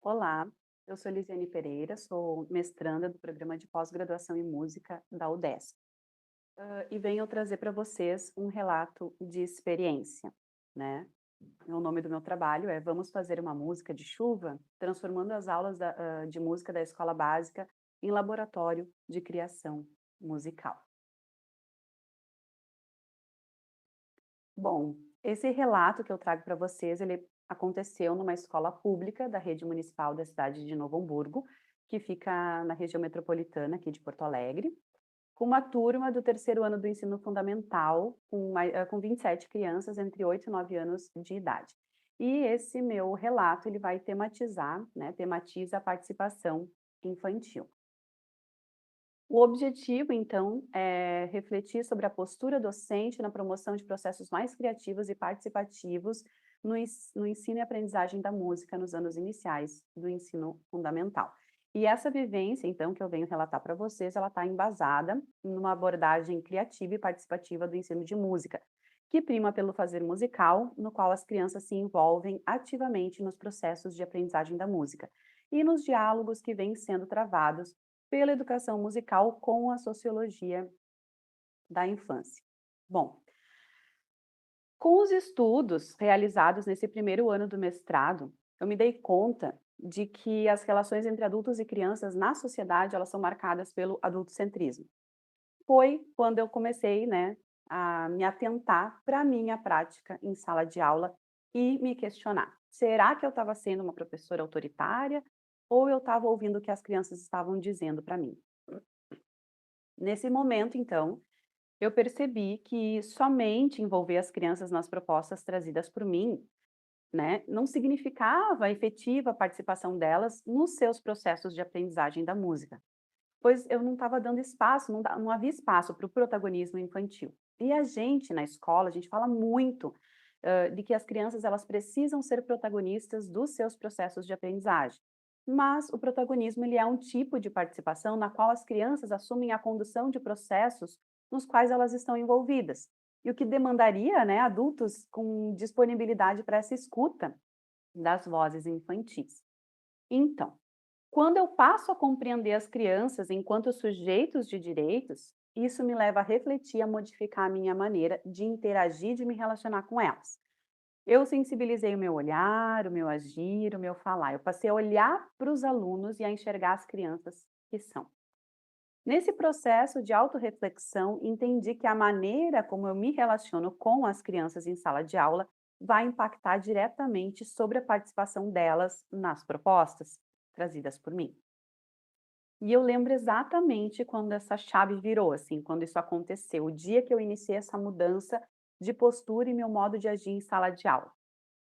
Olá, eu sou Lisiane Pereira, sou mestranda do programa de pós-graduação em música da UDESC. E venho trazer para vocês um relato de experiência, né? O nome do meu trabalho é Vamos Fazer uma Música de Chuva, transformando as aulas de música da escola básica em laboratório de criação musical. Bom, esse relato que eu trago para vocês, ele aconteceu numa escola pública da rede municipal da cidade de Novo Hamburgo, que fica na região metropolitana aqui de Porto Alegre, com uma turma do terceiro ano do ensino fundamental, com 27 crianças entre 8 e 9 anos de idade. E esse meu relato, ele vai tematizar, né, tematiza a participação infantil. O objetivo, então, é refletir sobre a postura docente na promoção de processos mais criativos e participativos no ensino e aprendizagem da música nos anos iniciais do ensino fundamental. E essa vivência, então, que eu venho relatar para vocês, ela está embasada numa abordagem criativa e participativa do ensino de música, que prima pelo fazer musical, no qual as crianças se envolvem ativamente nos processos de aprendizagem da música e nos diálogos que vêm sendo travados pela educação musical com a sociologia da infância. Bom, com os estudos realizados nesse primeiro ano do mestrado, eu me dei conta de que as relações entre adultos e crianças na sociedade, elas são marcadas pelo adultocentrismo. Foi quando eu comecei, né, a me atentar para a minha prática em sala de aula e me questionar: será que eu estava sendo uma professora autoritária ou eu estava ouvindo o que as crianças estavam dizendo para mim? Nesse momento, então, eu percebi que somente envolver as crianças nas propostas trazidas por mim, né, não significava a efetiva participação delas nos seus processos de aprendizagem da música, pois eu não estava dando espaço, não havia espaço para o protagonismo infantil. E a gente, na escola, a gente fala muito de que as crianças elas precisam ser protagonistas dos seus processos de aprendizagem. Mas o protagonismo ele é um tipo de participação na qual as crianças assumem a condução de processos nos quais elas estão envolvidas. E o que demandaria, né, adultos com disponibilidade para essa escuta das vozes infantis. Então, quando eu passo a compreender as crianças enquanto sujeitos de direitos, isso me leva a refletir, a modificar a minha maneira de interagir, de me relacionar com elas. Eu sensibilizei o meu olhar, o meu agir, o meu falar. Eu passei a olhar para os alunos e a enxergar as crianças que são. Nesse processo de autorreflexão, entendi que a maneira como eu me relaciono com as crianças em sala de aula vai impactar diretamente sobre a participação delas nas propostas trazidas por mim. E eu lembro exatamente quando essa chave virou, assim, quando isso aconteceu, o dia que eu iniciei essa mudança de postura e meu modo de agir em sala de aula.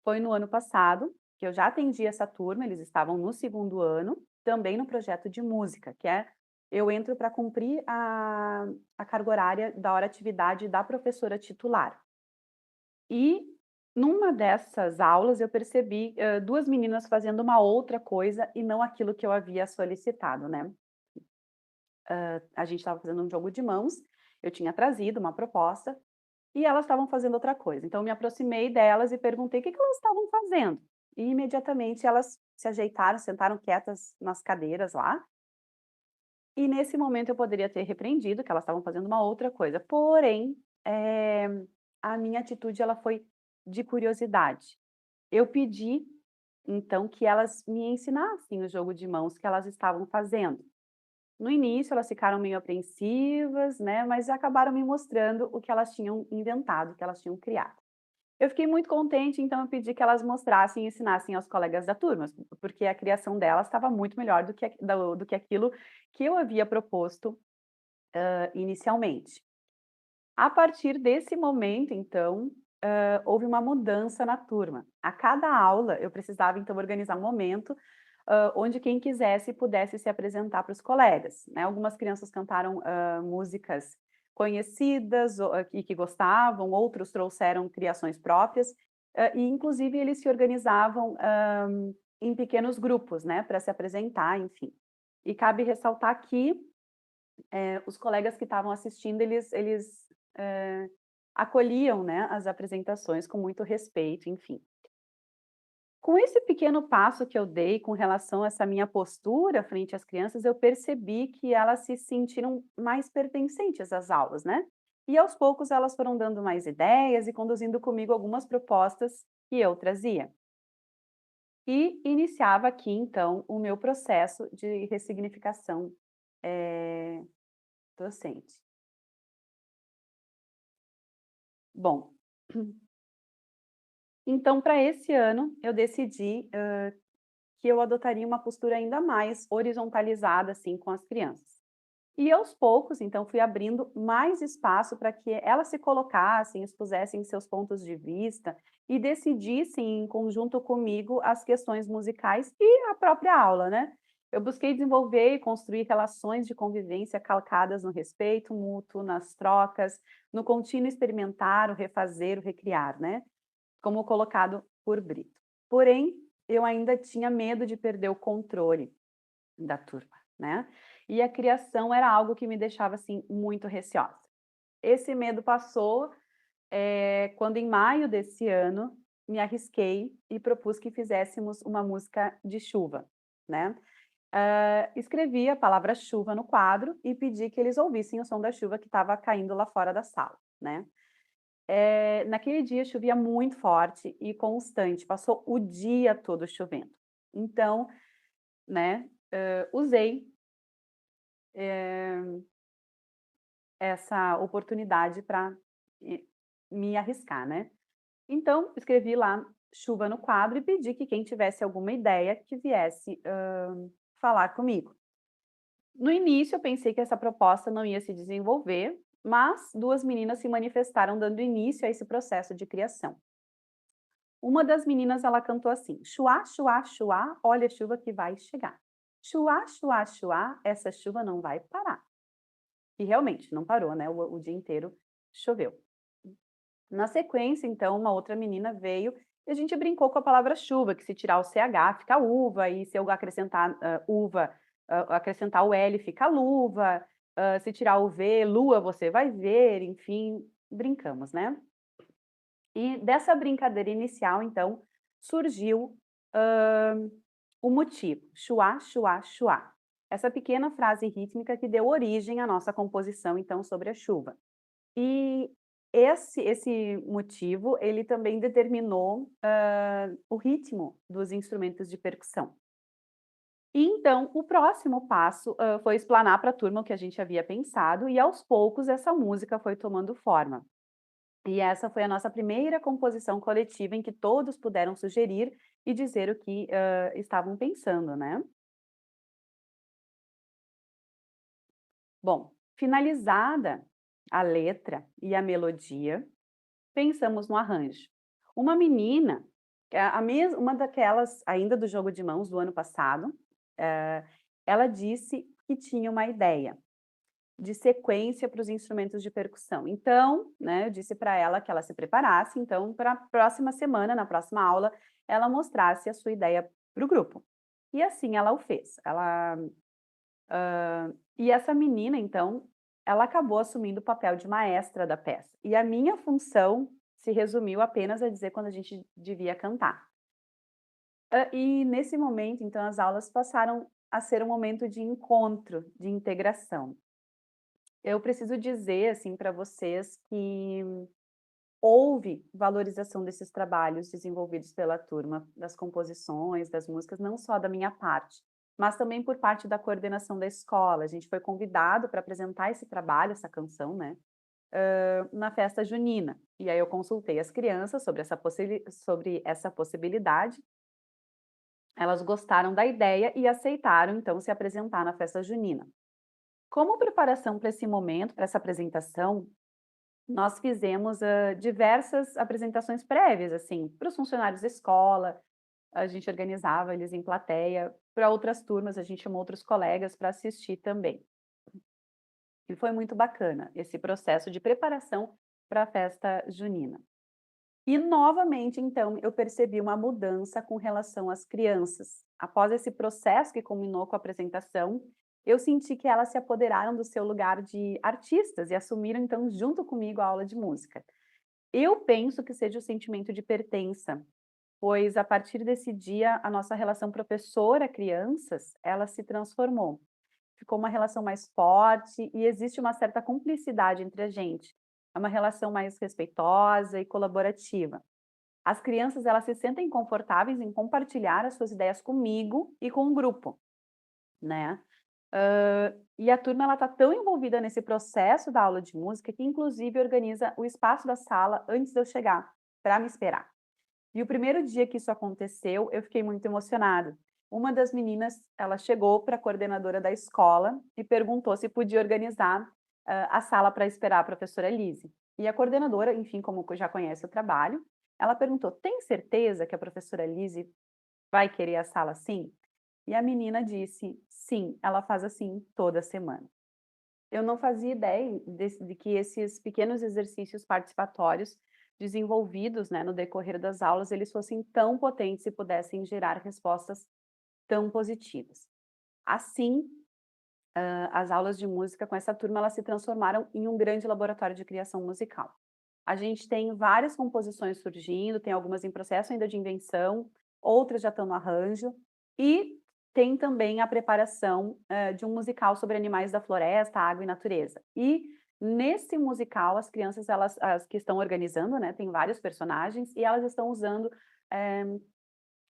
Foi no ano passado, que eu já atendi essa turma, eles estavam no segundo ano, também no projeto de música, que é eu entro para cumprir a carga horária da hora atividade da professora titular. E numa dessas aulas eu percebi 2 meninas fazendo uma outra coisa e não aquilo que eu havia solicitado, né. A gente estava fazendo um jogo de mãos, eu tinha trazido uma proposta, e elas estavam fazendo outra coisa. Então eu me aproximei delas e perguntei o que que elas estavam fazendo. E imediatamente elas se ajeitaram, sentaram quietas nas cadeiras lá, e nesse momento eu poderia ter repreendido que elas estavam fazendo uma outra coisa, porém, eh, a minha atitude ela foi de curiosidade. Eu pedi, então, que elas me ensinassem o jogo de mãos que elas estavam fazendo. No início elas ficaram meio apreensivas, né, mas acabaram me mostrando o que elas tinham inventado, o que elas tinham criado. Eu fiquei muito contente, então eu pedi que elas mostrassem e ensinassem aos colegas da turma, porque a criação delas estava muito melhor do que aquilo que eu havia proposto, inicialmente. A partir desse momento, então, houve uma mudança na turma. A cada aula eu precisava então organizar um momento, onde quem quisesse pudesse se apresentar para os colegas, né. Algumas crianças cantaram, músicas conhecidas e que gostavam, outros trouxeram criações próprias, e inclusive eles se organizavam, em pequenos grupos, né, para se apresentar, enfim. E cabe ressaltar que, os colegas que estavam assistindo eles, eh, acolhiam, né, as apresentações com muito respeito, enfim. Com esse pequeno passo que eu dei com relação a essa minha postura frente às crianças, eu percebi que elas se sentiram mais pertencentes às aulas, né? E aos poucos elas foram dando mais ideias e conduzindo comigo algumas propostas que eu trazia. E iniciava aqui, então, o meu processo de ressignificação docente. Bom, então, para esse ano, eu decidi que eu adotaria uma postura ainda mais horizontalizada, assim, com as crianças. E aos poucos, então, fui abrindo mais espaço para que elas se colocassem, expusessem seus pontos de vista e decidissem em conjunto comigo as questões musicais e a própria aula, né? Eu busquei desenvolver e construir relações de convivência calcadas no respeito mútuo, nas trocas, no contínuo experimentar, o refazer, o recriar, né? Como colocado por Brito. Porém, eu ainda tinha medo de perder o controle da turma, né? E a criação era algo que me deixava, assim, muito receosa. Esse medo passou, quando em maio desse ano, me arrisquei e propus que fizéssemos uma música de chuva, né? Escrevi a palavra chuva no quadro e pedi que eles ouvissem o som da chuva que estava caindo lá fora da sala, né? Naquele dia chovia muito forte e constante, passou o dia todo chovendo. Então, né, usei essa oportunidade para me arriscar, né. Então, escrevi lá "chuva" no quadro e pedi que quem tivesse alguma ideia que viesse, falar comigo. No início eu pensei que essa proposta não ia se desenvolver, mas 2 meninas se manifestaram dando início a esse processo de criação. Uma das meninas ela cantou assim: "Chuá, chuá, chuá, olha a chuva que vai chegar. Chuá, chuá, chuá, essa chuva não vai parar". E realmente, não parou, né, o dia inteiro choveu. Na sequência, então, uma outra menina veio e a gente brincou com a palavra chuva, que se tirar o CH fica uva, e se eu acrescentar, uva, acrescentar o L fica luva, se tirar o V, lua você vai ver, enfim, brincamos, né. E dessa brincadeira inicial, então, surgiu, o motivo, chuá, chuá, chuá. Essa pequena frase rítmica que deu origem à nossa composição, então, sobre a chuva. E esse motivo, ele também determinou, o ritmo dos instrumentos de percussão. E então, o próximo passo, foi explanar para a turma o que a gente havia pensado e aos poucos essa música foi tomando forma. E essa foi a nossa primeira composição coletiva em que todos puderam sugerir e dizer o que, estavam pensando, né. Bom, finalizada a letra e a melodia, pensamos no arranjo. Uma menina, uma daquelas ainda do jogo de mãos do ano passado, ela disse que tinha uma ideia de sequência para os instrumentos de percussão. Então, né, eu disse para ela que ela se preparasse, então, para a próxima semana, na próxima aula, ela mostrasse a sua ideia para o grupo. E assim ela o fez. E essa menina, então, ela acabou assumindo o papel de maestra da peça. E a minha função se resumiu apenas a dizer quando a gente devia cantar. E nesse momento, então, as aulas passaram a ser um momento de encontro, de integração. Eu preciso dizer, assim, para vocês que houve valorização desses trabalhos desenvolvidos pela turma, das composições, das músicas, não só da minha parte, mas também por parte da coordenação da escola. A gente foi convidado para apresentar esse trabalho, essa canção, né, na festa junina. E aí eu consultei as crianças sobre essa possibilidade. Elas gostaram da ideia e aceitaram, então, se apresentar na festa junina. Como preparação para esse momento, para essa apresentação, nós fizemos, diversas apresentações prévias, assim, para os funcionários da escola, a gente organizava eles em plateia, para outras turmas a gente chamou outros colegas para assistir também. E foi muito bacana esse processo de preparação para a festa junina. E novamente, então, eu percebi uma mudança com relação às crianças. Após esse processo que culminou com a apresentação, eu senti que elas se apoderaram do seu lugar de artistas e assumiram, então, junto comigo a aula de música. Eu penso que seja o sentimento de pertença, pois a partir desse dia a nossa relação professora-crianças, ela se transformou. Ficou uma relação mais forte e existe uma certa cumplicidade entre a gente. É uma relação mais respeitosa e colaborativa. As crianças, elas se sentem confortáveis em compartilhar as suas ideias comigo e com o grupo, né. E a turma ela tá tão envolvida nesse processo da aula de música que inclusive organiza o espaço da sala antes de eu chegar, para me esperar. E o primeiro dia que isso aconteceu, eu fiquei muito emocionada. Uma das meninas, ela chegou para a coordenadora da escola e perguntou se podia organizar, a sala para esperar a professora Elise. E a coordenadora, enfim, como já conhece o trabalho, ela perguntou: "Tem certeza que a professora Elise vai querer a sala assim?" E a menina disse: "Sim, ela faz assim toda semana". Eu não fazia ideia de que esses pequenos exercícios participatórios desenvolvidos, né, no decorrer das aulas, eles fossem tão potentes e pudessem gerar respostas tão positivas. Assim, as aulas de música com essa turma, elas se transformaram em um grande laboratório de criação musical. A gente tem várias composições surgindo, tem algumas em processo ainda de invenção, outras já estão no arranjo, e tem também a preparação, de um musical sobre animais da floresta, água e natureza. E nesse musical as crianças as que estão organizando, né, tem vários personagens e elas estão usando, eh,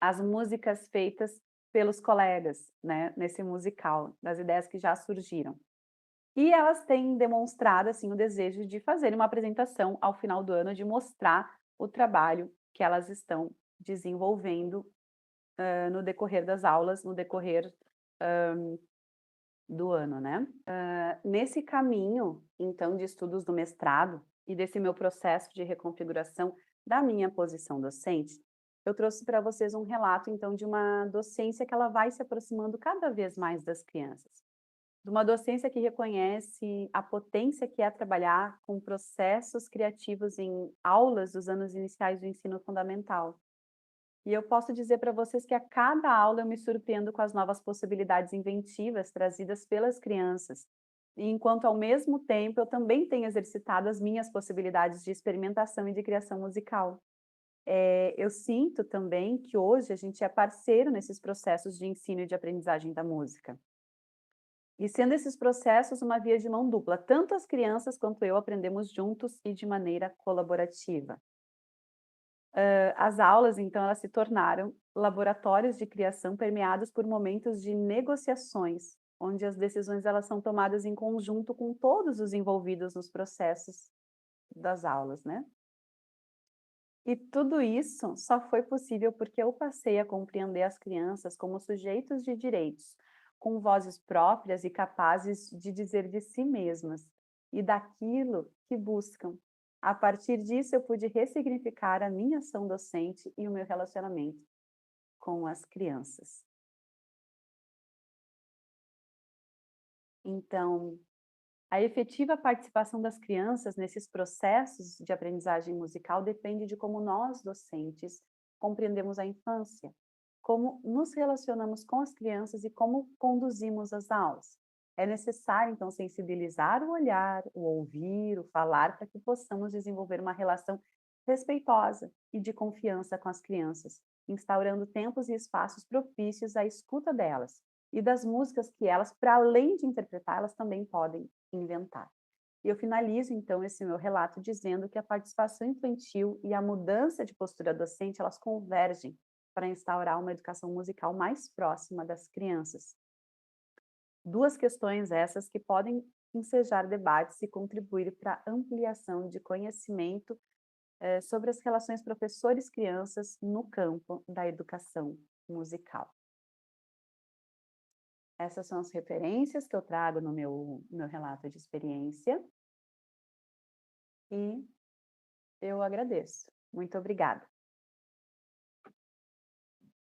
as músicas feitas pelos colegas, né, nesse musical, das ideias que já surgiram. E elas têm demonstrado, assim, o desejo de fazer uma apresentação ao final do ano, de mostrar o trabalho que elas estão desenvolvendo, no decorrer das aulas, no decorrer, do ano, né. Nesse caminho, então, de estudos do mestrado e desse meu processo de reconfiguração da minha posição docente, eu trouxe para vocês um relato, então, de uma docência que ela vai se aproximando cada vez mais das crianças. De uma docência que reconhece a potência que é trabalhar com processos criativos em aulas dos anos iniciais do ensino fundamental. E eu posso dizer para vocês que a cada aula eu me surpreendo com as novas possibilidades inventivas trazidas pelas crianças. E enquanto ao mesmo tempo eu também tenho exercitado as minhas possibilidades de experimentação e de criação musical. Eu sinto também que hoje a gente é parceiro nesses processos de ensino e de aprendizagem da música. E sendo esses processos uma via de mão dupla, tanto as crianças quanto eu aprendemos juntos e de maneira colaborativa. As aulas, então, elas se tornaram laboratórios de criação permeados por momentos de negociações, onde as decisões elas são tomadas em conjunto com todos os envolvidos nos processos das aulas, né. E tudo isso só foi possível porque eu passei a compreender as crianças como sujeitos de direitos, com vozes próprias e capazes de dizer de si mesmas e daquilo que buscam. A partir disso, eu pude ressignificar a minha ação docente e o meu relacionamento com as crianças. Então, a efetiva participação das crianças nesses processos de aprendizagem musical depende de como nós, docentes, compreendemos a infância, como nos relacionamos com as crianças e como conduzimos as aulas. É necessário, então, sensibilizar o olhar, o ouvir, o falar, para que possamos desenvolver uma relação respeitosa e de confiança com as crianças, instaurando tempos e espaços propícios à escuta delas e das músicas que elas, para além de interpretar, elas também podem inventar. E eu finalizo então esse meu relato dizendo que a participação infantil e a mudança de postura docente, elas convergem para instaurar uma educação musical mais próxima das crianças. Duas questões essas que podem ensejar debates e contribuir para a ampliação de conhecimento sobre as relações professores-crianças no campo da educação musical. Essas são as referências que eu trago no meu relato de experiência e eu agradeço. Muito obrigada.